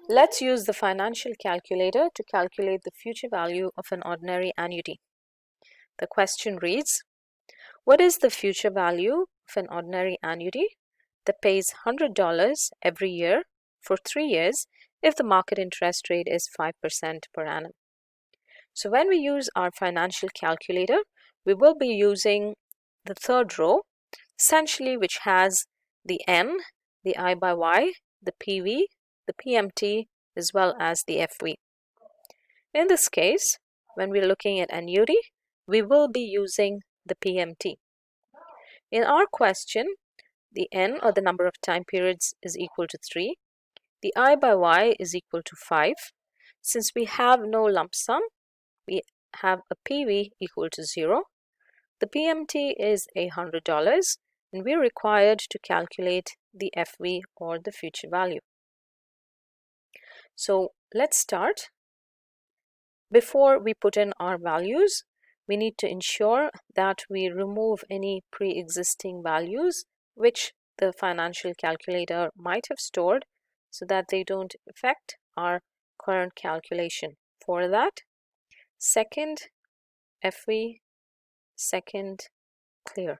Let's use the financial calculator to calculate the future value of an ordinary annuity. The question reads, what is the future value of an ordinary annuity that pays $100 every year for 3 years if the market interest rate is 5% per annum? So when we use our financial calculator, we will be using the third row, essentially, which has the N, the I by Y, the PV, the PMT, as well as the FV. In this case, when we're looking at annuity, we will be using the PMT. In our question, the N, or the number of time periods, is equal to 3. The I by Y is equal to 5. Since we have no lump sum, we have a PV equal to 0. The PMT is $100, and we're required to calculate the FV, or the future value. So let's start. Before we put in our values, we need to ensure that we remove any pre-existing values which the financial calculator might have stored so that they don't affect our current calculation. For that, second FV, second clear.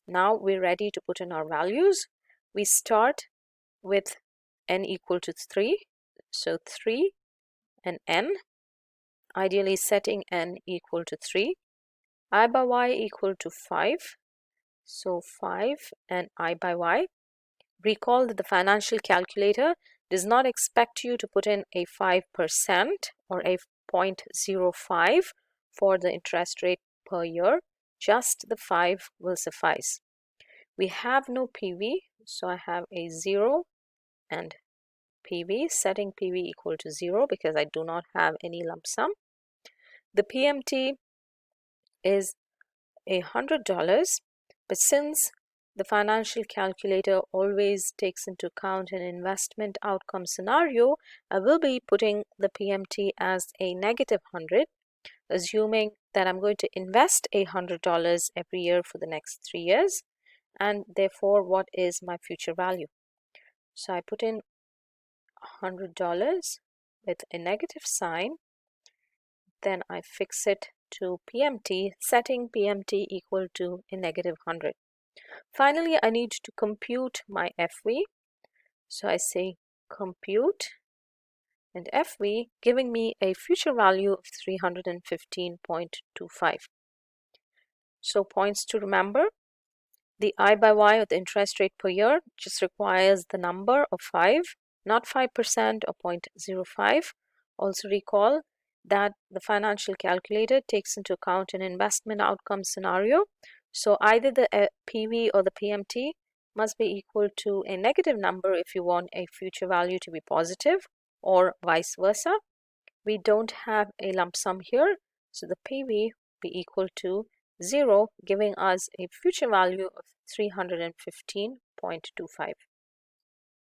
Now we're ready to put in our values. We start with N equal to 3, so 3 and N, ideally setting N equal to 3, I by Y equal to 5, so 5 and I by Y. Recall that the financial calculator does not expect you to put in a 5% or a 0.05 for the interest rate per year. Just the 5 will suffice. We have no PV, so I have a 0 and PV, setting PV equal to 0 because I do not have any lump sum. The PMT is $100, but since the financial calculator always takes into account an investment outcome scenario, I will be putting the PMT as a -100, assuming that I'm going to invest $100 every year for the next 3 years, and therefore what is my future value? So I put in $100 with a negative sign, then I fix it to PMT, setting PMT equal to a -100. Finally, I need to compute my FV. So I say compute and FV, giving me a future value of 315.25. So points to remember, the I by Y, or the interest rate per year, just requires the number of 5, not 5% or 0.05. Also recall that the financial calculator takes into account an investment outcome scenario. So either the PV or the PMT must be equal to a negative number if you want a future value to be positive, or vice versa. We don't have a lump sum here, so the PV be equal to 0, giving us a future value of 315.25.